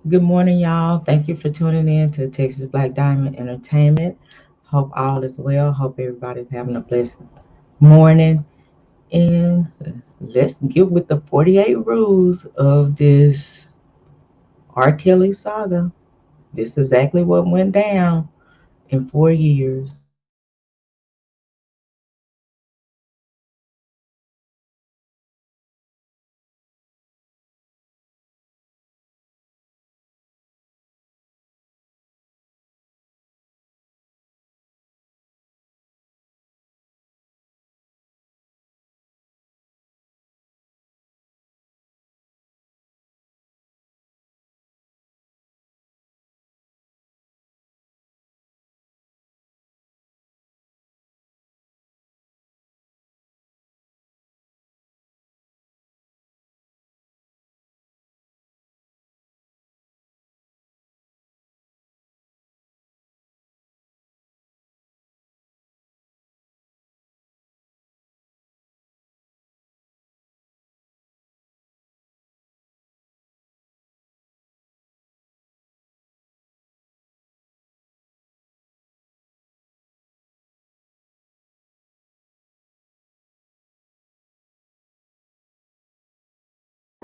Good morning, y'all. Thank you for tuning in to Texas Black Diamond Entertainment. Hope all is well. Hope everybody's having a blessed morning. And let's get with the 48 rules of this R. Kelly saga. This is exactly what went down in 4 years.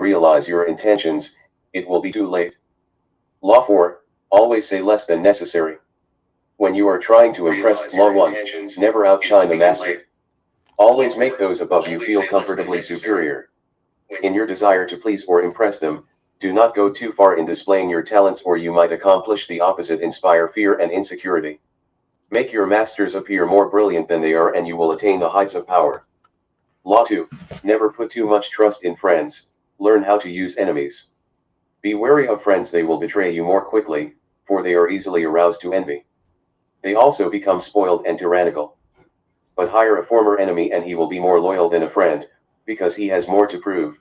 Realize your intentions, it will be too late. Law 4. Always say less than necessary. When you are trying to impress Law 1, never outshine the master. Always make those above you feel comfortably superior. In your desire to please or impress them, do not go too far in displaying your talents or you might accomplish the opposite, inspire fear and insecurity. Make your masters appear more brilliant than they are and you will attain the heights of power. Law 2. Never put too much trust in friends, learn how to use enemies. Be wary of friends, they will betray you more quickly, for they are easily aroused to envy. They also become spoiled and tyrannical. But hire a former enemy and he will be more loyal than a friend, because he has more to prove.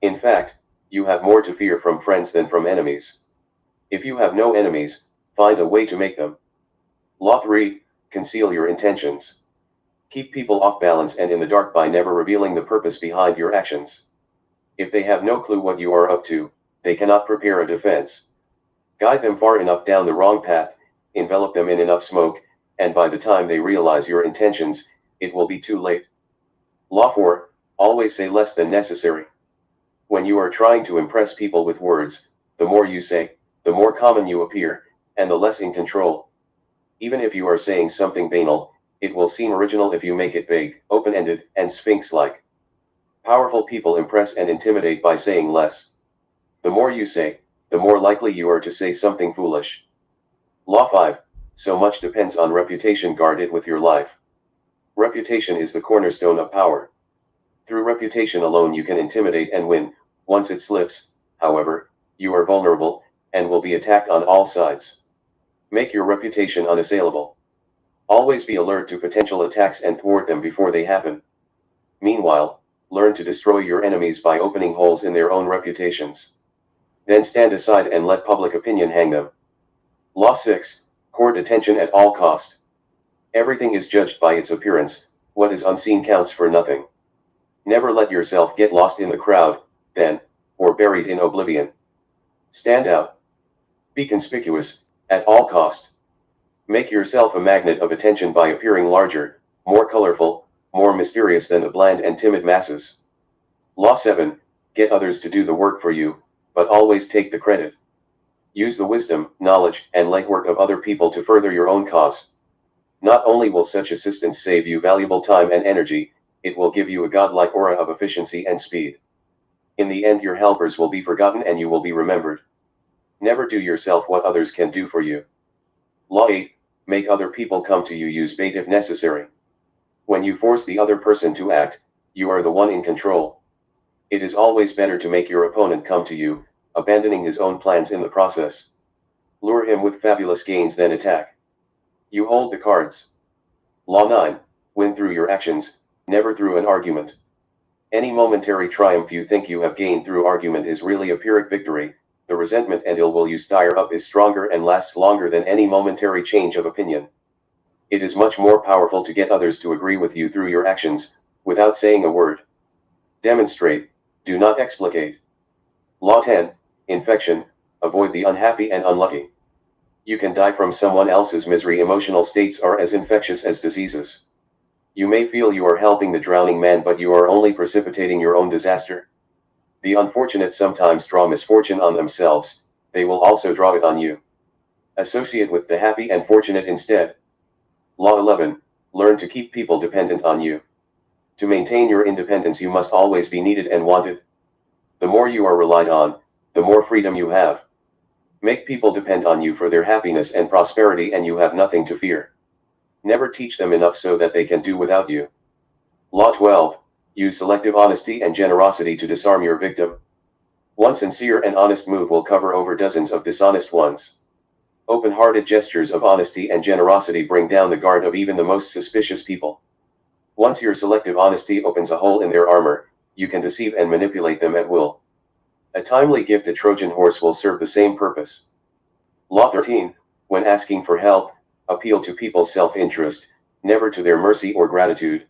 In fact, you have more to fear from friends than from enemies. If you have no enemies, find a way to make them. Law 3. Conceal your intentions. Keep people off balance and in the dark by never revealing the purpose behind your actions. If they have no clue what you are up to, they cannot prepare a defense. Guide them far enough down the wrong path, envelop them in enough smoke, and by the time they realize your intentions, it will be too late. Law 4. Always say less than necessary. When you are trying to impress people with words, the more you say, the more common you appear, and the less in control. Even if you are saying something banal, it will seem original if you make it vague, open-ended, and sphinx-like. Powerful people impress and intimidate by saying less. The more you say, the more likely you are to say something foolish. Law 5. So much depends on reputation, guard it with your life. Reputation is the cornerstone of power. Through reputation alone you can intimidate and win. Once it slips, however, you are vulnerable, and will be attacked on all sides. Make your reputation unassailable. Always be alert to potential attacks and thwart them before they happen. Meanwhile, learn to destroy your enemies by opening holes in their own reputations. Then stand aside and let public opinion hang them. Law 6. Court attention at all cost. Everything is judged by its appearance, what is unseen counts for nothing. Never let yourself get lost in the crowd, then, or buried in oblivion. Stand out. Be conspicuous, at all cost. Make yourself a magnet of attention by appearing larger, more colorful, more mysterious than the bland and timid masses. Law 7. Get others to do the work for you, but always take the credit. Use the wisdom, knowledge, and legwork of other people to further your own cause. Not only will such assistance save you valuable time and energy, it will give you a godlike aura of efficiency and speed. In the end, your helpers will be forgotten and you will be remembered. Never do yourself what others can do for you. Law 8. Make other people come to you, use bait if necessary. When you force the other person to act, you are the one in control. It is always better to make your opponent come to you, abandoning his own plans in the process. Lure him with fabulous gains then attack. You hold the cards. Law 9. Win through your actions, never through an argument. Any momentary triumph you think you have gained through argument is really a Pyrrhic victory. The resentment and ill will you stir up is stronger and lasts longer than any momentary change of opinion. It is much more powerful to get others to agree with you through your actions, without saying a word. Demonstrate, do not explicate. Law 10. Infection. Avoid the unhappy and unlucky. You can die from someone else's misery. Emotional states are as infectious as diseases. You may feel you are helping the drowning man, but you are only precipitating your own disaster. The unfortunate sometimes draw misfortune on themselves, they will also draw it on you. Associate with the happy and fortunate instead. Law 11. Learn to keep people dependent on you. To maintain your independence, you must always be needed and wanted. The more you are relied on, the more freedom you have. Make people depend on you for their happiness and prosperity, and you have nothing to fear. Never teach them enough so that they can do without you. Law 12. Use selective honesty and generosity to disarm your victim. One sincere and honest move will cover over dozens of dishonest ones. Open-hearted gestures of honesty and generosity bring down the guard of even the most suspicious people. Once your selective honesty opens a hole in their armor, you can deceive and manipulate them at will. A timely gift, a Trojan horse, will serve the same purpose. Law 13. When asking for help, appeal to people's self-interest, never to their mercy or gratitude.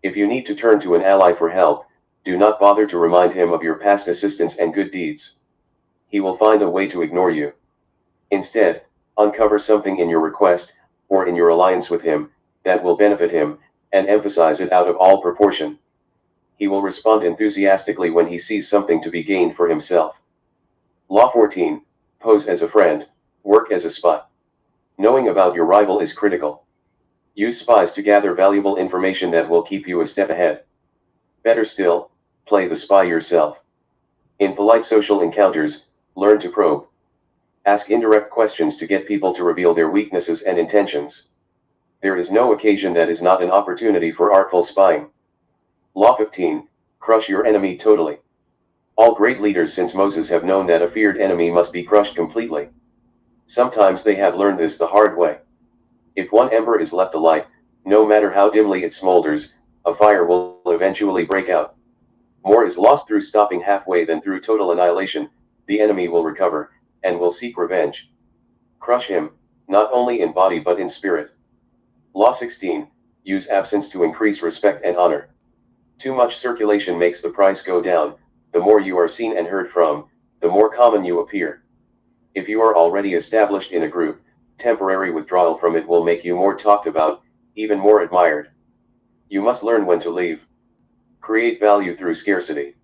If you need to turn to an ally for help, do not bother to remind him of your past assistance and good deeds. He will find a way to ignore you. Instead, uncover something in your request, or in your alliance with him, that will benefit him, and emphasize it out of all proportion. He will respond enthusiastically when he sees something to be gained for himself. Law 14. Pose as a friend, work as a spy. Knowing about your rival is critical. Use spies to gather valuable information that will keep you a step ahead. Better still, play the spy yourself. In polite social encounters, learn to probe. Ask indirect questions to get people to reveal their weaknesses and intentions. There is no occasion that is not an opportunity for artful spying. Law 15. Crush your enemy totally. All great leaders since Moses have known that a feared enemy must be crushed completely. Sometimes they have learned this the hard way. If one ember is left alight, no matter how dimly it smolders, a fire will eventually break out. More is lost through stopping halfway than through total annihilation. The enemy will recover, and will seek revenge. Crush him, not only in body but in spirit. Law 16. Use absence to increase respect and honor. Too much circulation makes the price go down. The more you are seen and heard from, the more common you appear. If you are already established in a group, temporary withdrawal from it will make you more talked about, even more admired. You must learn when to leave. Create value through scarcity.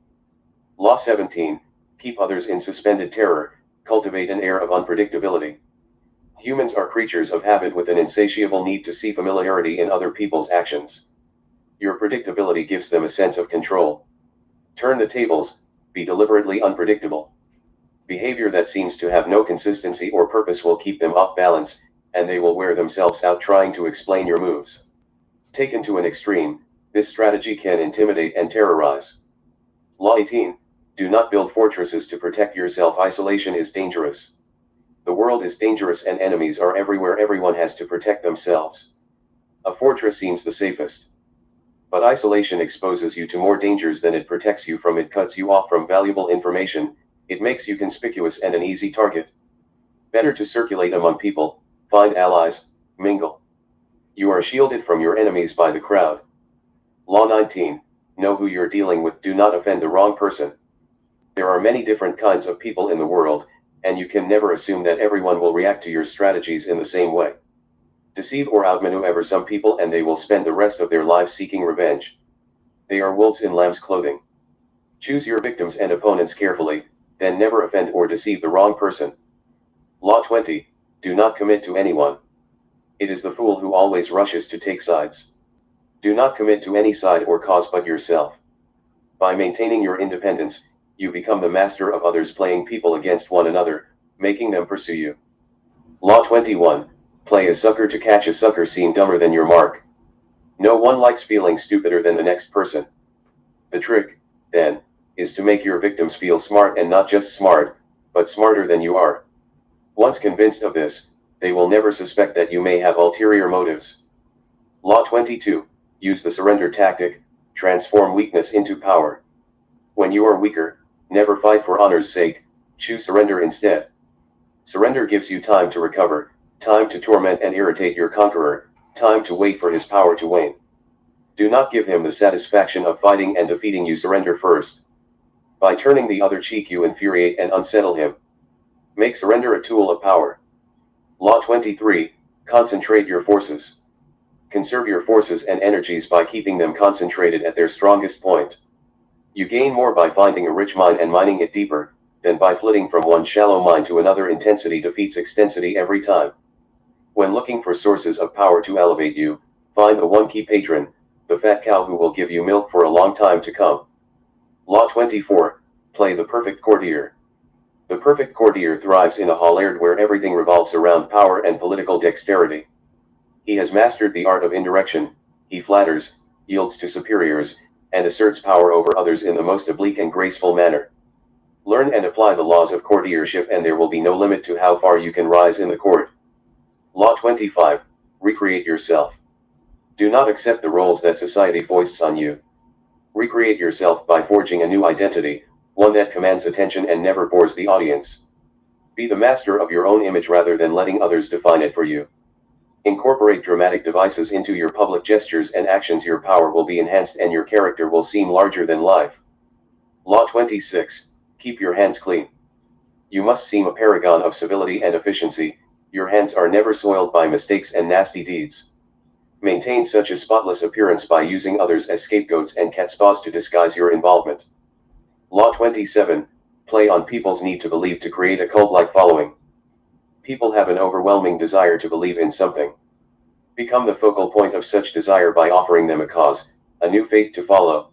Law 17. Keep others in suspended terror, cultivate an air of unpredictability. Humans are creatures of habit with an insatiable need to see familiarity in other people's actions. Your predictability gives them a sense of control. Turn the tables, be deliberately unpredictable. Behavior that seems to have no consistency or purpose will keep them off balance, and they will wear themselves out trying to explain your moves. Taken to an extreme, this strategy can intimidate and terrorize. Law 18. Do not build fortresses to protect yourself. Isolation is dangerous. The world is dangerous and enemies are everywhere. Everyone has to protect themselves. A fortress seems the safest. But isolation exposes you to more dangers than it protects you from. It cuts you off from valuable information, it makes you conspicuous and an easy target. Better to circulate among people, find allies, mingle. You are shielded from your enemies by the crowd. Law 19. Know who you're dealing with. Do not offend the wrong person. There are many different kinds of people in the world, and you can never assume that everyone will react to your strategies in the same way. Deceive or outmaneuver some people and they will spend the rest of their lives seeking revenge. They are wolves in lamb's clothing. Choose your victims and opponents carefully, then never offend or deceive the wrong person. Law 20. Do not commit to anyone. It is the fool who always rushes to take sides. Do not commit to any side or cause but yourself. By maintaining your independence, you become the master of others, playing people against one another, making them pursue you. Law 21. Play a sucker to catch a sucker. Seem dumber than your mark. No one likes feeling stupider than the next person. The trick, then, is to make your victims feel smart, and not just smart, but smarter than you are. Once convinced of this, they will never suspect that you may have ulterior motives. Law 22. Use the surrender tactic, transform weakness into power. When you are weaker, never fight for honor's sake, choose surrender instead. Surrender gives you time to recover, time to torment and irritate your conqueror, time to wait for his power to wane. Do not give him the satisfaction of fighting and defeating you. Surrender first. By turning the other cheek you infuriate and unsettle him. Make surrender a tool of power. Law 23, concentrate your forces. Conserve your forces and energies by keeping them concentrated at their strongest point. You gain more by finding a rich mine and mining it deeper, than by flitting from one shallow mine to another. Intensity defeats extensity every time. When looking for sources of power to elevate you, find the one key patron, the fat cow who will give you milk for a long time to come. Law 24, play the perfect courtier. The perfect courtier thrives in a halerd where everything revolves around power and political dexterity. He has mastered the art of indirection, he flatters, yields to superiors, and asserts power over others in the most oblique and graceful manner. Learn and apply the laws of courtiership and there will be no limit to how far you can rise in the court. Law 25, recreate yourself. Do not accept the roles that society foists on you. Recreate yourself by forging a new identity, one that commands attention and never bores the audience. Be the master of your own image rather than letting others define it for you. Incorporate dramatic devices into your public gestures and actions. Your power will be enhanced and your character will seem larger than life. Law 26, keep your hands clean. You must seem a paragon of civility and efficiency. Your hands are never soiled by mistakes and nasty deeds. Maintain such a spotless appearance by using others as scapegoats and catspaws to disguise your involvement. Law 27, play on people's need to believe to create a cult-like following. People have an overwhelming desire to believe in something. Become the focal point of such desire by offering them a cause, a new faith to follow.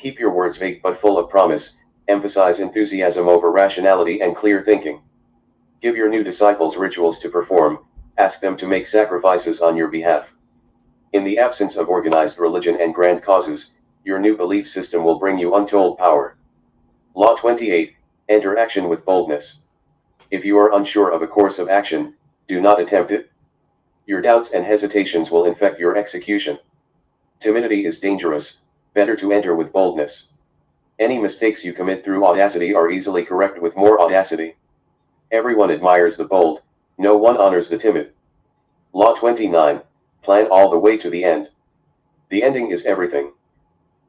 Keep your words vague but full of promise, emphasize enthusiasm over rationality and clear thinking. Give your new disciples rituals to perform, ask them to make sacrifices on your behalf. In the absence of organized religion and grand causes, your new belief system will bring you untold power. Law 28, enter action with boldness. If you are unsure of a course of action, do not attempt it. Your doubts and hesitations will infect your execution. Timidity is dangerous, better to enter with boldness. Any mistakes you commit through audacity are easily corrected with more audacity. Everyone admires the bold, no one honors the timid. Law 29, plan all the way to the end. The ending is everything.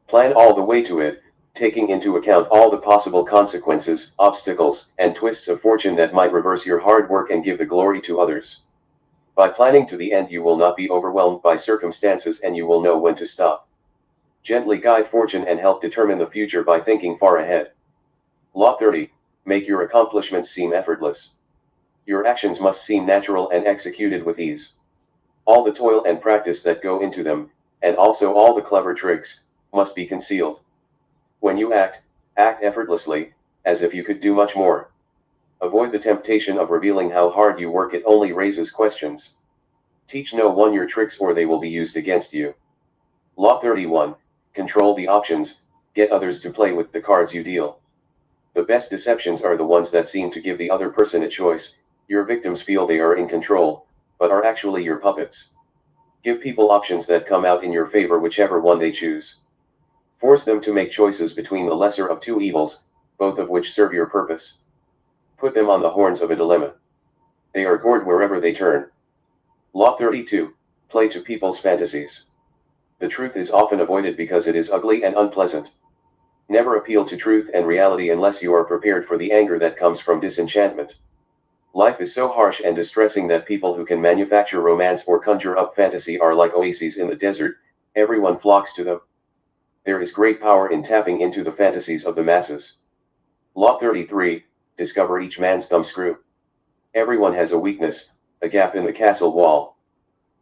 Plan all the way to it, taking into account all the possible consequences, obstacles, and twists of fortune that might reverse your hard work and give the glory to others. By planning to the end you will not be overwhelmed by circumstances and you will know when to stop. Gently guide fortune and help determine the future by thinking far ahead. Law 30, make your accomplishments seem effortless. Your actions must seem natural and executed with ease. All the toil and practice that go into them, and also all the clever tricks, must be concealed. When you act effortlessly, as if you could do much more. Avoid the temptation of revealing how hard you work, it only raises questions. Teach no one your tricks or they will be used against you. Law 31, control the options, get others to play with the cards you deal. The best deceptions are the ones that seem to give the other person a choice. Your victims feel they are in control, but are actually your puppets. Give people options that come out in your favor whichever one they choose. Force them to make choices between the lesser of two evils, both of which serve your purpose. Put them on the horns of a dilemma. They are gored wherever they turn. Law 32, play to people's fantasies. The truth is often avoided because it is ugly and unpleasant. Never appeal to truth and reality unless you are prepared for the anger that comes from disenchantment. Life is so harsh and distressing that people who can manufacture romance or conjure up fantasy are like oases in the desert, everyone flocks to them. There is great power in tapping into the fantasies of the masses. Law 33, discover each man's thumbscrew. Everyone has a weakness, a gap in the castle wall.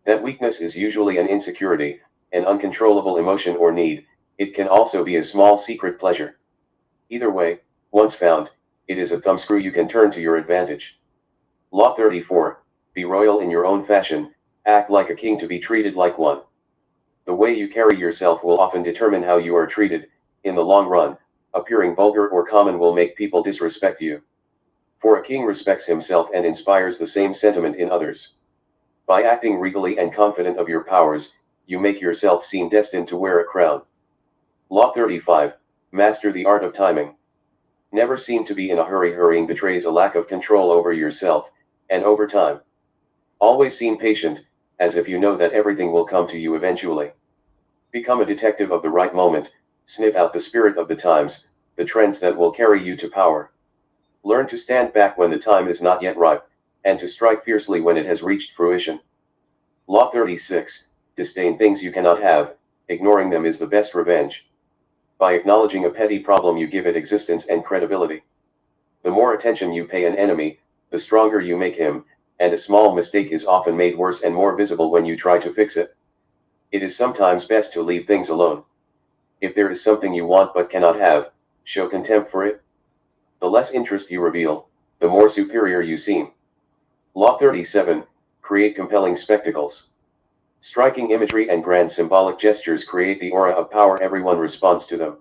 That weakness is usually an insecurity, an uncontrollable emotion or need. It can also be a small secret pleasure. Either way, once found, it is a thumbscrew you can turn to your advantage. Law 34, be royal in your own fashion, act like a king to be treated like one. The way you carry yourself will often determine how you are treated. In the long run, appearing vulgar or common will make people disrespect you. For a king respects himself and inspires the same sentiment in others. By acting regally and confident of your powers, you make yourself seem destined to wear a crown. Law 35, master the art of timing. Never seem to be in a hurry. Hurrying betrays a lack of control over yourself, and over time. Always seem patient, as if you know that everything will come to you eventually. Become a detective of the right moment, sniff out the spirit of the times, the trends that will carry you to power. Learn to stand back when the time is not yet ripe, and to strike fiercely when it has reached fruition. Law 36. Disdain things you cannot have, ignoring them is the best revenge. By acknowledging a petty problem you give it existence and credibility. The more attention you pay an enemy, the stronger you make him, and a small mistake is often made worse and more visible when you try to fix it. It is sometimes best to leave things alone. If there is something you want but cannot have, show contempt for it. The less interest you reveal, the more superior you seem. Law 37. Create compelling spectacles. Striking imagery and grand symbolic gestures create the aura of power. Everyone responds to them.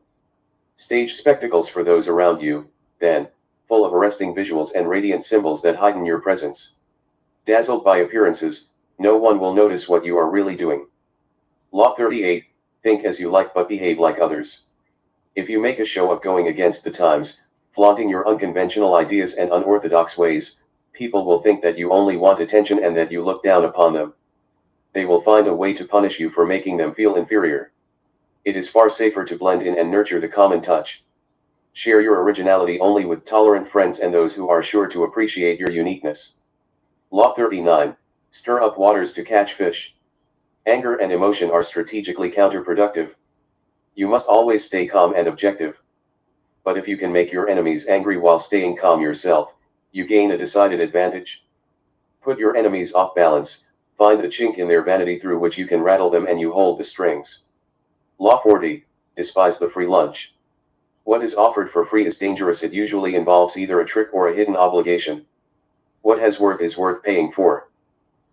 Stage spectacles for those around you, then, full of arresting visuals and radiant symbols that heighten your presence. Dazzled by appearances, no one will notice what you are really doing. Law 38. Think as you like but behave like others. If you make a show of going against the times, flaunting your unconventional ideas and unorthodox ways, people will think that you only want attention and that you look down upon them. They will find a way to punish you for making them feel inferior. It is far safer to blend in and nurture the common touch. Share your originality only with tolerant friends and those who are sure to appreciate your uniqueness. Law 39. Stir up waters to catch fish. Anger and emotion are strategically counterproductive. You must always stay calm and objective. But if you can make your enemies angry while staying calm yourself, you gain a decided advantage. Put your enemies off balance, find the chink in their vanity through which you can rattle them and you hold the strings. Law 40. Despise the free lunch. What is offered for free is dangerous. It usually involves either a trick or a hidden obligation. What has worth is worth paying for.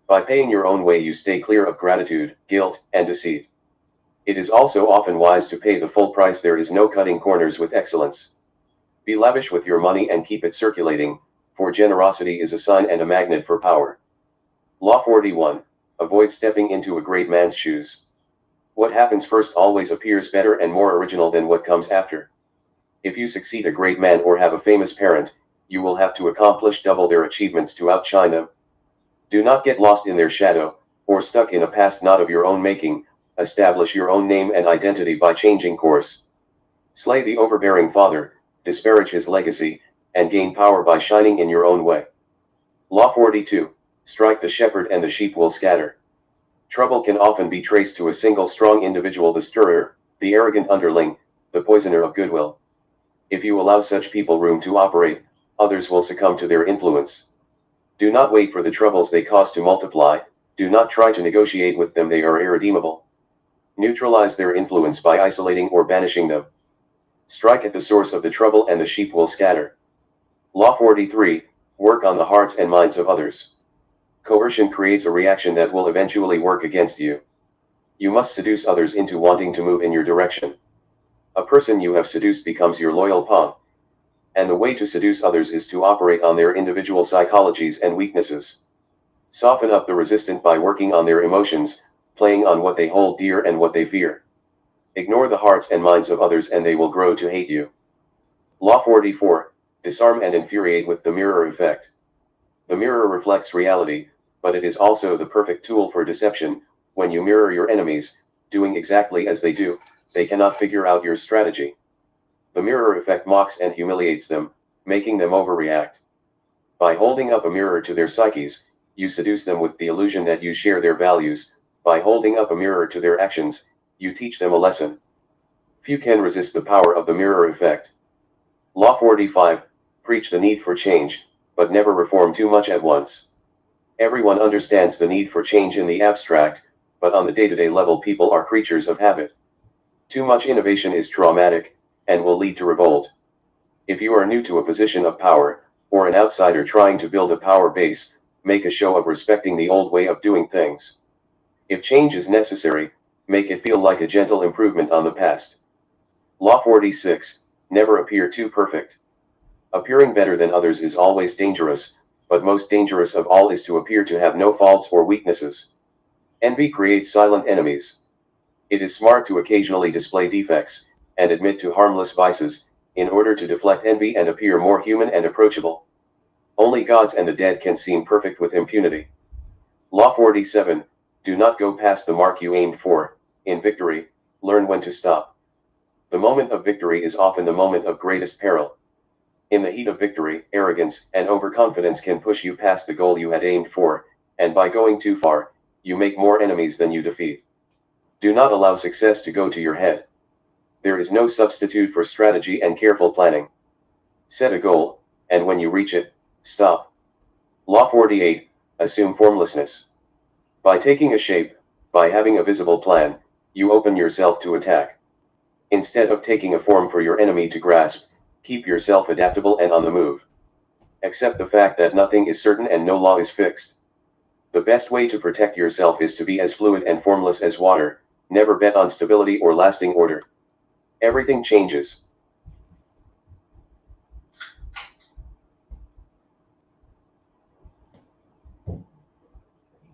By paying your own way you stay clear of gratitude, guilt, and deceit. It is also often wise to pay the full price. There is no cutting corners with excellence. Be lavish with your money and keep it circulating, for generosity is a sign and a magnet for power. Law 41. Avoid stepping into a great man's shoes. What happens first always appears better and more original than what comes after. If you succeed a great man or have a famous parent, you will have to accomplish double their achievements to outshine them. Do not get lost in their shadow, or stuck in a past not of your own making. Establish your own name and identity by changing course. Slay the overbearing father, disparage his legacy, and gain power by shining in your own way. Law 42. Strike the shepherd and the sheep will scatter. Trouble can often be traced to a single strong individual, the stirrer, the arrogant underling, the poisoner of goodwill. If you allow such people room to operate, others will succumb to their influence. Do not wait for the troubles they cause to multiply. Do not try to negotiate with them, they are irredeemable. Neutralize their influence by isolating or banishing them. Strike at the source of the trouble and the sheep will scatter. Law 43. Work on the hearts and minds of others. Coercion creates a reaction that will eventually work against you. You must seduce others into wanting to move in your direction. A person you have seduced becomes your loyal pawn. And the way to seduce others is to operate on their individual psychologies and weaknesses. Soften up the resistant by working on their emotions, playing on what they hold dear and what they fear. Ignore the hearts and minds of others and they will grow to hate you. Law 44. Disarm and infuriate with the mirror effect. The mirror reflects reality, but it is also the perfect tool for deception. When you mirror your enemies, doing exactly as they do, they cannot figure out your strategy. The mirror effect mocks and humiliates them, making them overreact. By holding up a mirror to their psyches, you seduce them with the illusion that you share their values. By holding up a mirror to their actions, you teach them a lesson. Few can resist the power of the mirror effect. Law 45. Preach the need for change, but never reform too much at once. Everyone understands the need for change in the abstract, but on the day-to-day level people are creatures of habit. Too much innovation is traumatic, and will lead to revolt. If you are new to a position of power, or an outsider trying to build a power base, make a show of respecting the old way of doing things. If change is necessary, make it feel like a gentle improvement on the past. Law 46. Never appear too perfect. Appearing better than others is always dangerous, but most dangerous of all is to appear to have no faults or weaknesses. Envy creates silent enemies. It is smart to occasionally display defects, and admit to harmless vices, in order to deflect envy and appear more human and approachable. Only gods and the dead can seem perfect with impunity. Law 47. Do not go past the mark you aimed for. In victory, learn when to stop. The moment of victory is often the moment of greatest peril. In the heat of victory, arrogance and overconfidence can push you past the goal you had aimed for, and by going too far, you make more enemies than you defeat. Do not allow success to go to your head. There is no substitute for strategy and careful planning. Set a goal, and when you reach it, stop. Law 48, assume formlessness. By taking a shape, by having a visible plan, you open yourself to attack. Instead of taking a form for your enemy to grasp, keep yourself adaptable and on the move. Accept the fact that nothing is certain and no law is fixed. The best way to protect yourself is to be as fluid and formless as water. Never bet on stability or lasting order. Everything changes.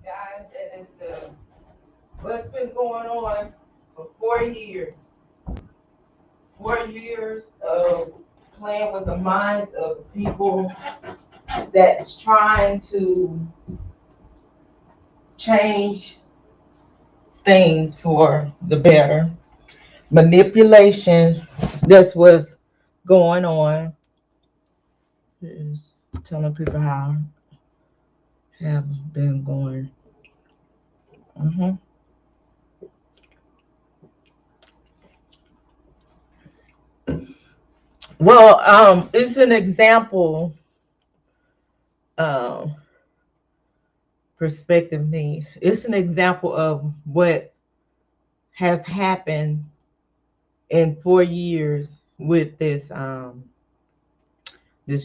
Guys, that is what's been going on for 4 years. 4 years of playing with the minds of people that's trying to change things for the better. Manipulation, that's what's going on. Is telling people how have been going. hmm Well, it's an example. Um, perspective need. It's an example of what has happened in 4 years with this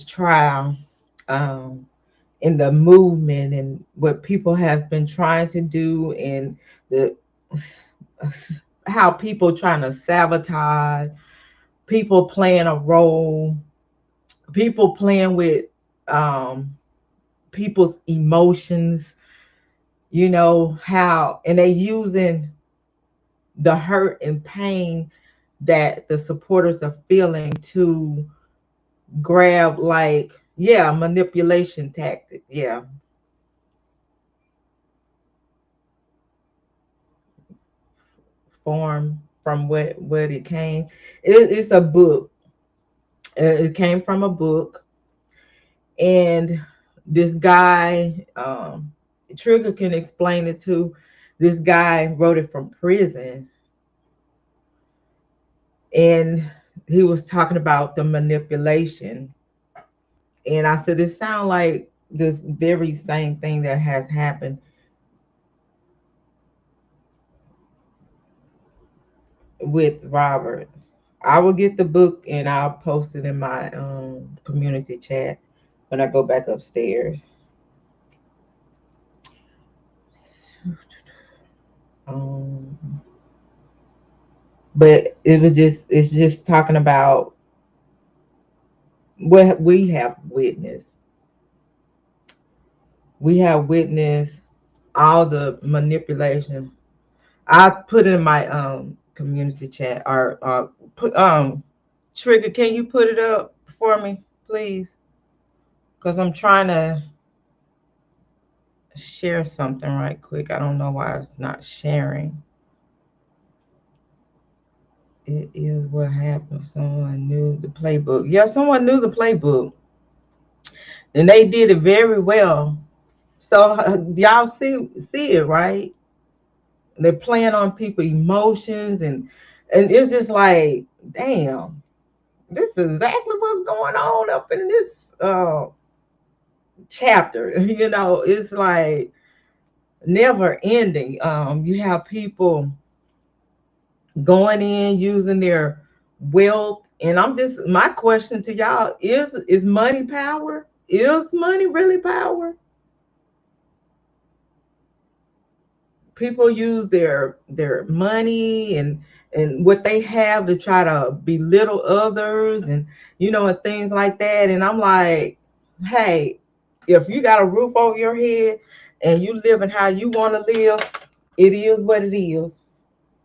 trial, um, in the movement and what people have been trying to do, and the how people trying to sabotage, people playing a role, people playing with um, people's emotions. You know how, and they using the hurt and pain that the supporters are feeling to grab, like, yeah, manipulation tactic, yeah. Form from where it came. It's a book. It came from a book, and this guy, Trigger can explain it too. This guy wrote it from prison, and he was talking about the manipulation. And I said, it sounds like this very same thing that has happened with Robert. I will get the book and I'll post it in my community chat when I go back upstairs. Um, but it's just talking about what we have witnessed. We have witnessed all the manipulation. I put it in my community chat, or put Trigger, can you put it up for me, please? Because I'm trying to share something right quick. I don't know why it's not sharing. It is what happened. Someone knew the playbook. Yeah, someone knew the playbook, and they did it very well. So y'all see it, right? They're playing on people's emotions, and it's just like, damn, this is exactly what's going on up in this chapter. You know, it's like never ending. You have people going in using their wealth, and I'm just, my question to y'all is money power? Is money really power? People use their money and what they have to try to belittle others, and and things like that. And I'm like, hey, if you got a roof over your head and you living how you want to live, it is what it is.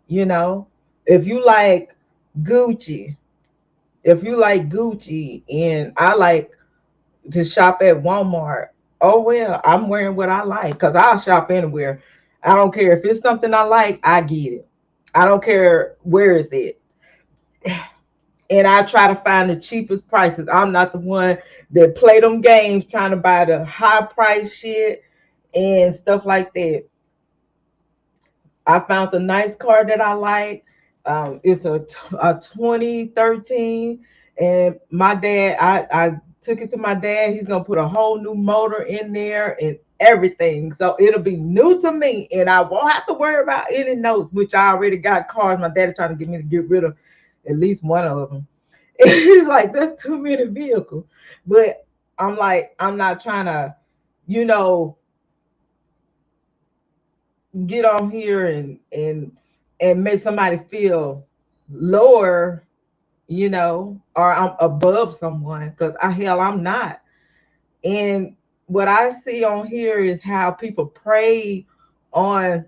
you know if you like Gucci, if you like Gucci and I like to shop at Walmart, oh well, I'm wearing what I like because I'll shop anywhere. I don't care if it's something I like, I get it. I don't care where is it. and I try to find the cheapest prices. I'm not the one that play them games trying to buy the high price shit and stuff like that. I found a nice car that I like. It's a 2013, and my dad, I took it to my dad. He's gonna put a whole new motor in there and everything, so it'll be new to me, and I won't have to worry about any notes. Which I already got cars. My dad is trying to get me to get rid of at least one of them. He's like, that's too many vehicles, but I'm like, I'm not trying to, you know, get on here and make somebody feel lower, or I'm above someone, because I'm not. And what I see on here is how people prey on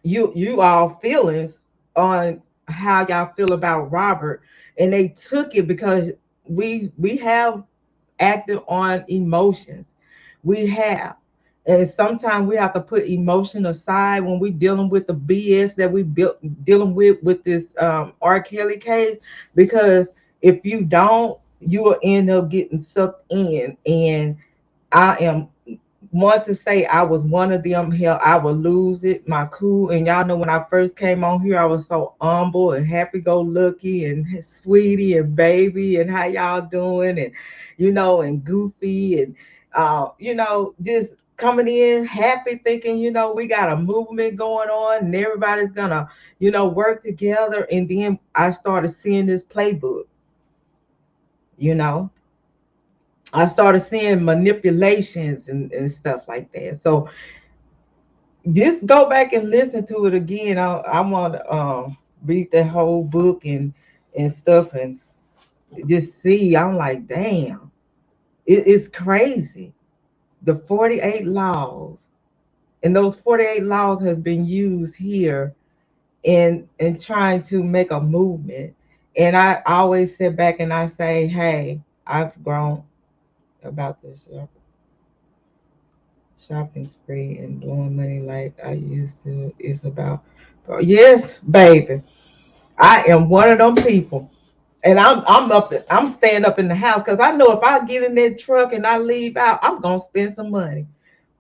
you all feelings, on how y'all feel about Robert, and they took it because we have acted on emotions. We have. And sometimes we have to put emotion aside when we dealing with the BS that we built dealing with this R. Kelly case, because if you don't, you will end up getting sucked in. And I am want to say I was one of them. Hell, I would lose it, my cool. And y'all know when I first came on here, I was so humble and happy go lucky and sweetie and baby and how y'all doing, and and goofy, and just coming in happy, thinking we got a movement going on and everybody's gonna work together. And then I started seeing this playbook. you know I started seeing manipulations and stuff like that. So just go back and listen to it again. I want to read the whole book and stuff, and just see. I'm like, damn, it's crazy. The 48 laws, and those 48 laws has been used here in trying to make a movement. And I always sit back and I say, hey, I've grown about this shopping spree and blowing money like I used to. It's about, yes, baby. I am one of them people. And I'm staying up in the house because I know if I get in that truck and I leave out, I'm gonna spend some money.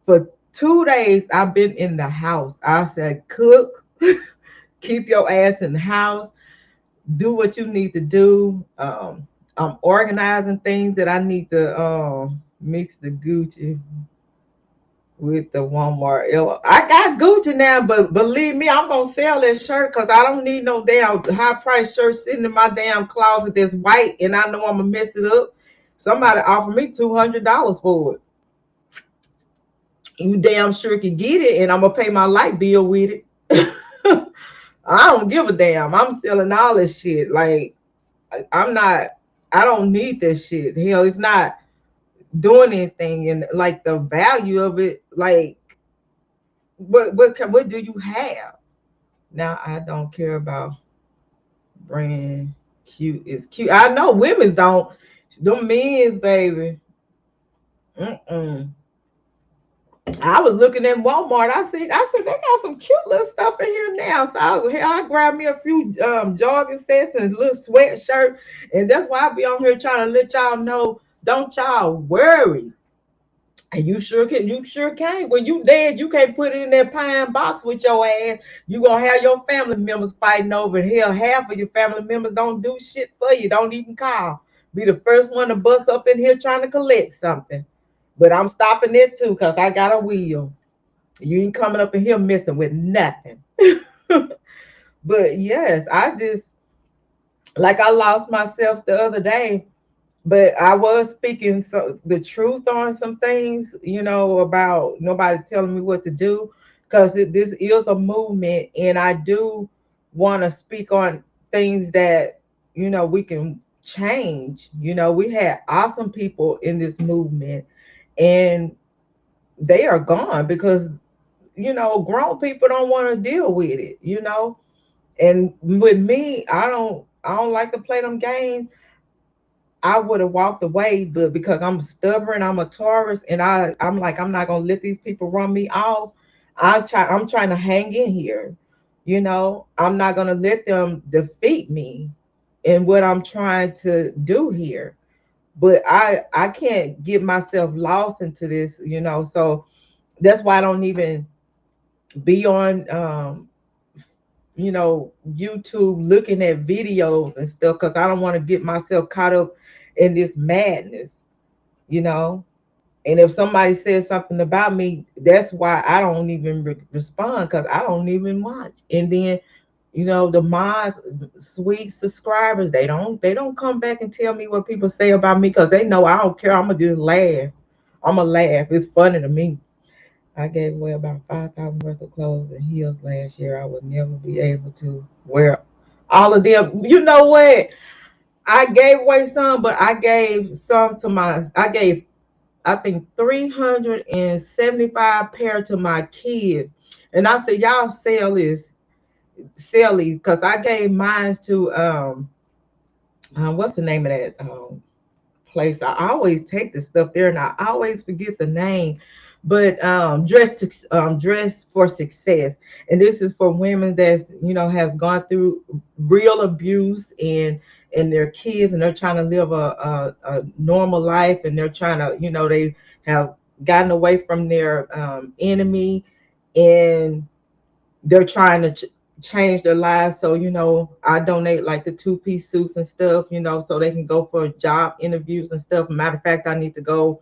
For 2 days I've been in the house. I said, cook, keep your ass in the house, do what you need to do. I'm organizing things that I need to mix the Gucci with the Walmart. I got Gucci now, but believe me, I'm gonna sell that shirt because I don't need no damn high price shirt sitting in my damn closet that's white, and I know I'm gonna mess it up. Somebody offered me $200 for it. You damn sure can get it, and I'm gonna pay my light bill with it. I don't give a damn. I'm selling all this shit. Like I'm not. I don't need this shit. Hell, it's not doing anything, and like the value of it, like what do you have? Now I don't care about brand. Cute is cute. I know women don't. Them men's, baby. Mm-mm. I was looking at Walmart. I said they got some cute little stuff in here now. So I grabbed me a few jogging sets and a little sweatshirt, and that's why I be on here trying to let y'all know. Don't y'all worry. And you sure can. When you dead, you can't put it in that pine box with your ass. You gonna have your family members fighting over it. Hell, half of your family members don't do shit for you. Don't even call. Be the first one to bust up in here trying to collect something. But I'm stopping it too, because I got a wheel. You ain't coming up in here messing with nothing. But yes, I just, like, I lost myself the other day, but I was speaking the truth on some things, about nobody telling me what to do, because this is a movement, and I do want to speak on things that we can change. We had awesome people in this movement, and they are gone because grown people don't want to deal with it. And with me, I don't like to play them games. I would have walked away, but because I'm stubborn, I'm a Taurus, and I'm like, I'm not gonna let these people run me off. I'm trying to hang in here. I'm not gonna let them defeat me. in what I'm trying to do here. But I can't get myself lost into this, So that's why I don't even be on YouTube looking at videos and stuff, because I don't want to get myself caught up in this madness, you know. And if somebody says something about me, that's why I don't even respond, because I don't even watch. And then, the my sweet subscribers, they don't come back and tell me what people say about me, because they know I don't care. I'ma just laugh. I'ma laugh. It's funny to me. I gave away about 5,000 worth of clothes and heels last year. I would never be able to wear all of them. You know what? I gave away some, but I gave some to I gave, I think, 375 pair to my kids. And I said, y'all sell these, because I gave mine to, what's the name of that? Place. I always take the stuff there, and I always forget the name. But dress for success, and this is for women that has gone through real abuse, and their kids, and they're trying to live a normal life, and they're trying to, they have gotten away from their enemy, and they're trying to change their lives. So, I donate like the two-piece suits and stuff, so they can go for job interviews and stuff. Matter of fact, I need to go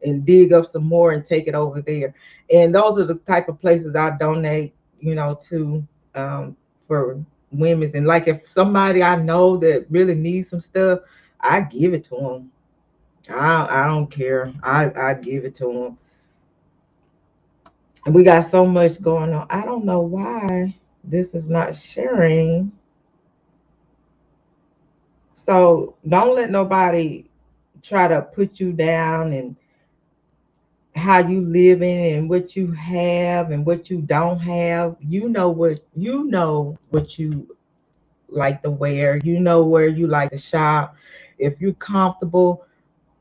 and dig up some more and take it over there. And those are the type of places I donate, to, for women's. And like, if somebody I know that really needs some stuff, I give it to them. I don't care. I give it to them. And we got so much going on. I don't know why this is not sharing. So don't let nobody try to put you down, and how you living, and what you have and what you don't have. You know what you like to wear. You know where you like to shop. If you're comfortable,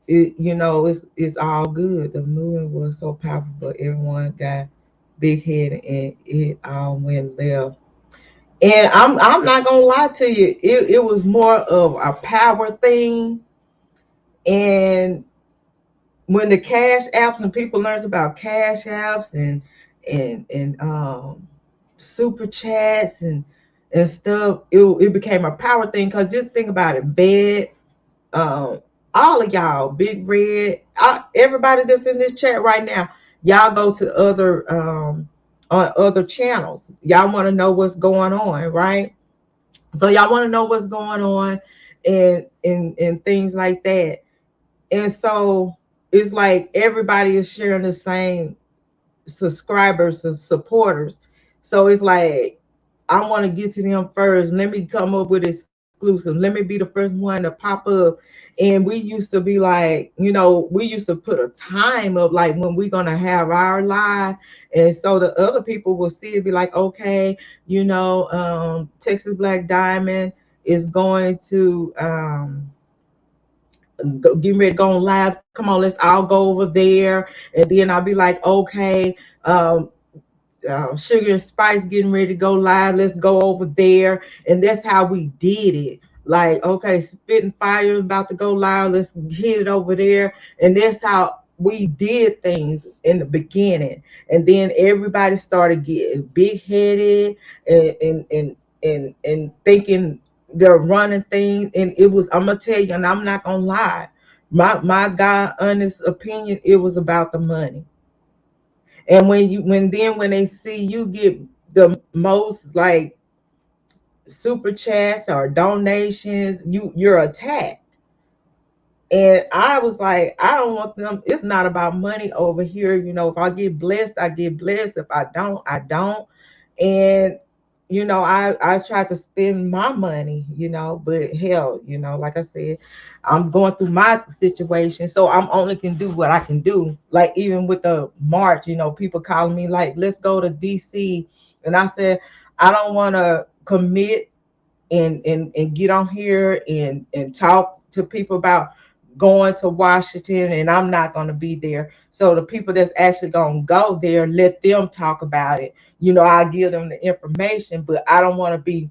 it's all good. The movie was so powerful, but everyone got big head, and it all went left. And I'm not gonna lie to you, it was more of a power thing. And when the cash apps, and people learned about cash apps, and super chats, and stuff, it became a power thing. Because just think about it, bed, um, all of y'all, Big Red, everybody that's in this chat right now, y'all go to other on other channels. Y'all want to know what's going on, right? So y'all want to know what's going on, and things like that. And so it's like everybody is sharing the same subscribers and supporters. So it's like, I want to get to them first. Let me come up with exclusive. Let me be the first one to pop up. And we used to be like, we used to put a time of like when we're gonna have our live. And so the other people will see it, be like, okay, Texas Black Diamond is going to getting ready to go on live. Come on, let's all go over there. And then I'll be like, okay, um, Sugar and Spice getting ready to go live. Let's go over there. And that's how we did it. Like, okay, Spitting Fire is about to go live. Let's hit it over there. And that's how we did things in the beginning. And then everybody started getting big headed, and thinking they're running things. And it was, I'm gonna tell you, and I'm not gonna lie. My God honest opinion, it was about the money. And when they see you get the most like super chats or donations, you're attacked. And I was like, I don't want them. It's not about money over here. If I get blessed, I get blessed. If I don't, I don't. And I try to spend my money, but hell, like I said, I'm going through my situation, so I'm only can do what I can do. Like, even with the march, people calling me like, let's go to DC. And I said, I don't want to commit and get on here and talk to people about going to Washington, and I'm not going to be there. So the people that's actually going to go there, let them talk about it. I give them the information, but I don't want to be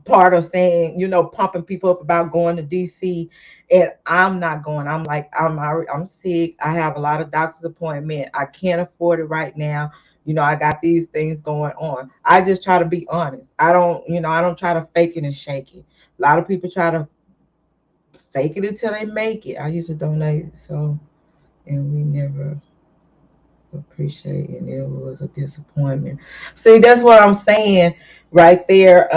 part of saying, pumping people up about going to DC, and I'm not going. I'm like, I'm sick. I have a lot of doctor's appointment. I can't afford it right now. I got these things going on. I just try to be honest. I don't try to fake it and shake it. A lot of people try to fake it until they make it. I used to donate, so, and we never appreciate, and it was a disappointment. See, that's what I'm saying right there.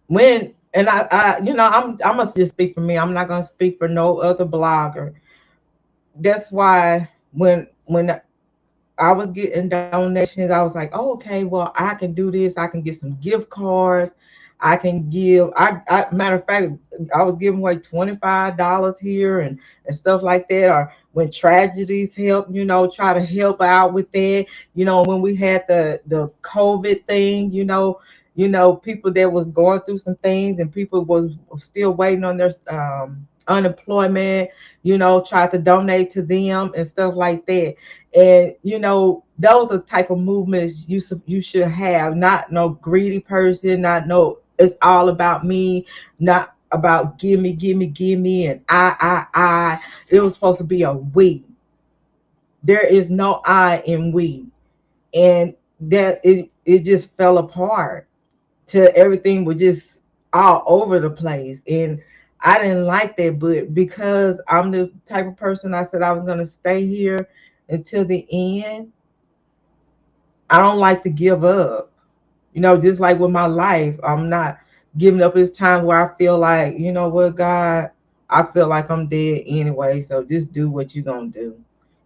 When and I'm gonna just speak for me. I'm not gonna speak for no other blogger. That's why when I was getting donations, I was like, oh, okay, well, I can do this. I can get some gift cards. I can give. Matter of fact, I was giving away $25 here and stuff like that. Or when tragedies help, try to help out with that. When we had the COVID thing, people that was going through some things, and people was still waiting on their unemployment. Tried to donate to them and stuff like that. And those are the type of movements you should have. Not no greedy person, not no it's all about me, not about give me, and I. It was supposed to be a we. There is no I in we. And that it just fell apart to everything was just all over the place. And I didn't like that, but because I'm the type of person, I said I was gonna stay here until the end. I don't like to give up. Just like with my life, I'm not giving up. It's time where I feel like, what, God, I feel like I'm dead anyway. So just do what you're gonna do.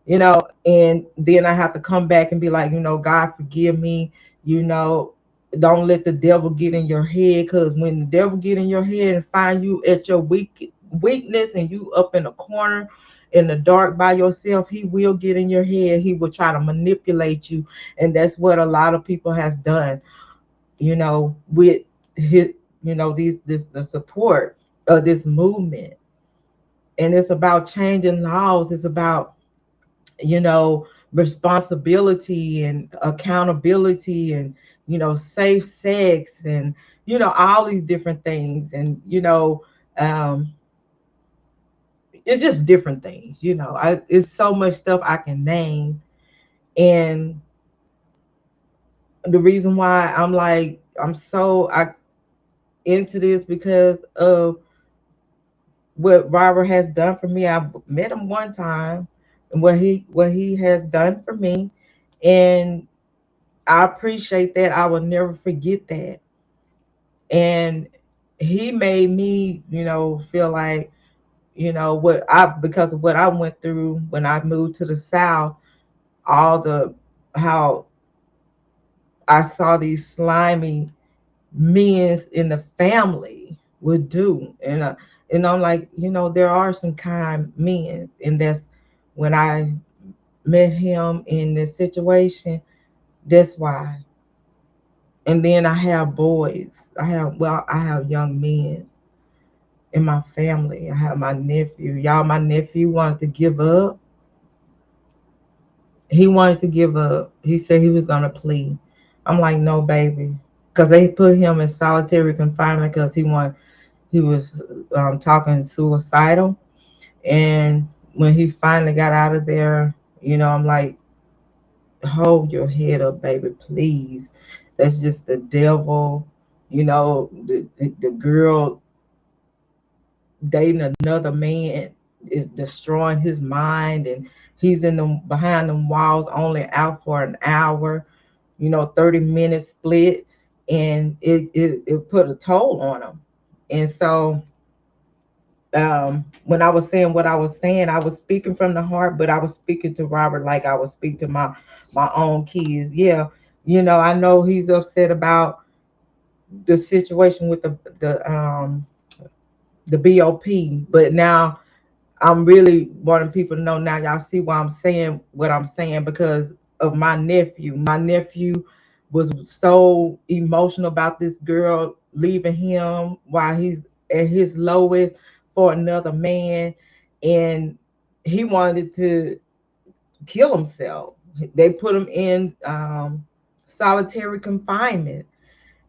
And then I have to come back and be like, God, forgive me. You know, don't let the devil get in your head, because when the devil get in your head and find you at your weakness, and you up in a corner in the dark by yourself, he will get in your head. He will try to manipulate you, and that's what a lot of people has done. With his, these this the support of this movement, and it's about changing laws. It's about responsibility and accountability, and safe sex, and all these different things. And um it's just different things. It's so much stuff I can name. And the reason why I'm like, I'm so into this, because of what Robert has done for me. I met him one time, and what he has done for me, and I appreciate that. I will never forget that. And he made me, feel like, what I because of what I went through when I moved to the South, all the how I saw these slimy men in the family would do. And I'm like, there are some kind men. And that's when I met him in this situation. That's why. And then I have boys. I have young men in my family. I have my nephew. Y'all, my nephew wanted to give up. He wanted to give up. He said he was gonna plea. I'm like, no, baby, because they put him in solitary confinement because he was talking suicidal. And when he finally got out of there, I'm like, hold your head up, baby, please. That's just the devil. The girl dating another man is destroying his mind, and he's in them behind them walls, only out for an hour, 30 minutes split. And it put a toll on him. And so when I was saying what I was saying, I was speaking from the heart, but I was speaking to Robert like I would speak to my own kids. Yeah, I know he's upset about the situation with the BOP, but now I'm really wanting people to know. Now y'all see why I'm saying what I'm saying, because of my nephew. My nephew was so emotional about this girl leaving him while he's at his lowest for another man, and he wanted to kill himself. They put him in solitary confinement,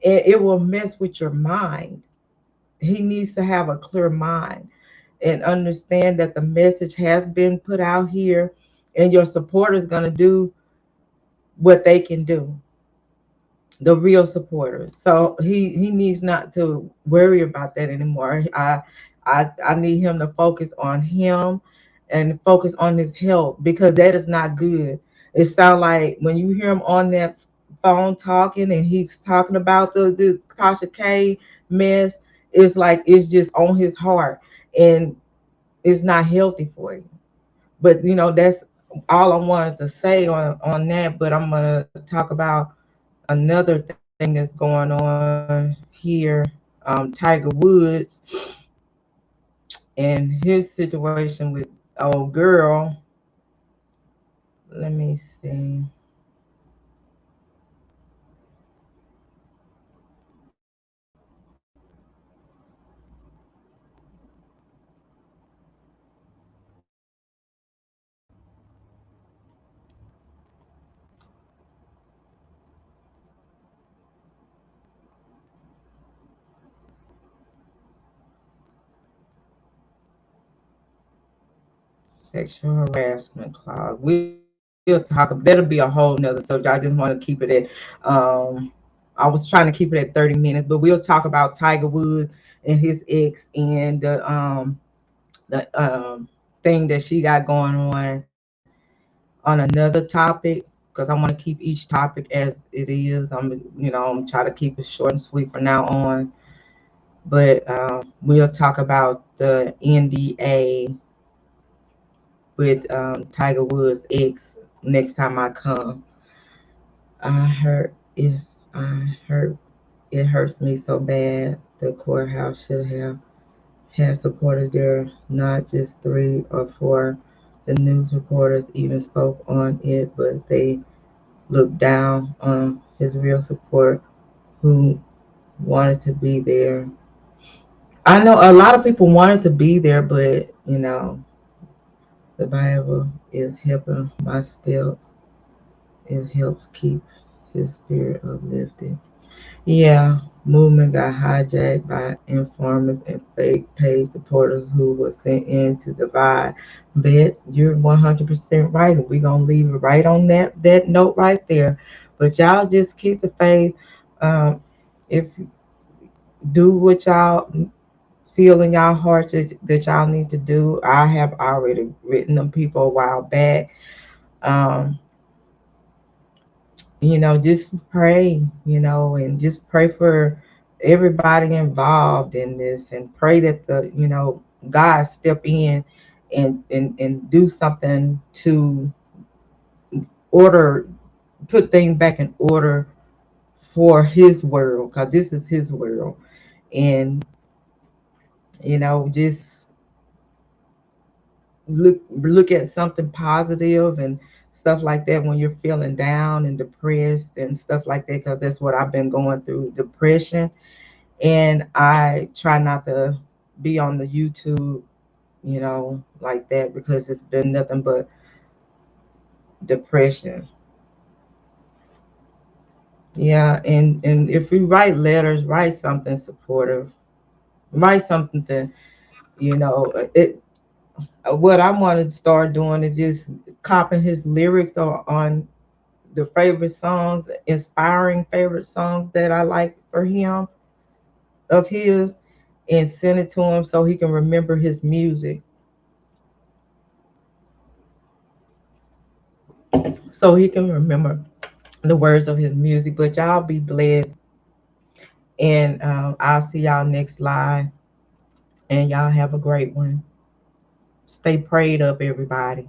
and it will mess with your mind. He needs to have a clear mind and understand that the message has been put out here, and your supporter is going to do what they can do, the real supporters. So he needs not to worry about that anymore. I need him to focus on him and focus on his health, because that is not good. It sounds like when you hear him on that phone talking and he's talking about this Tasha K mess, it's like it's just on his heart, and it's not healthy for you. But that's all I wanted to say on that. But I'm gonna talk about another thing that's going on here. Tiger Woods and his situation with old girl. Let me see. Sexual harassment clause. We'll talk. That'll be a whole nother subject. I just want to keep it at. Um, I was trying to keep it at 30 minutes, but we'll talk about Tiger Woods and his ex and the thing that she got going on another topic, because I want to keep each topic as it is. I'm try to keep it short and sweet from now on. But we'll talk about the NDA with Tiger Woods' ex next time I come. I hurt it. I hurt. It hurts me so bad. The courthouse should have had supporters there, not just 3 or 4. The news reporters even spoke on it, but they looked down on his real support who wanted to be there. I know a lot of people wanted to be there, but the Bible is helping my steps. It helps keep his spirit uplifted. Yeah, movement got hijacked by informers and fake paid supporters who were sent in to divide. Bet you're 100% right. We're gonna leave it right on that note right there. But y'all just keep the faith. If do what y'all feel in y'all hearts that y'all need to do. I have already written them people a while back. Um, just pray, and just pray for everybody involved in this, and pray that God step in and do something to order, put things back in order for his world, because this is his world. And just look at something positive and stuff like that when you're feeling down and depressed and stuff like that, because that's what I've been going through, depression. And I try not to be on the YouTube, like that, because it's been nothing but depression. Yeah, and if you write letters, write something supportive, write something that it. What I want to start doing is just copying his lyrics on the favorite songs, inspiring favorite songs that I like for him of his, and send it to him so he can remember his music, so he can remember the words of his music. But y'all be blessed, and I'll see y'all next live, and y'all have a great one. Stay prayed up, everybody.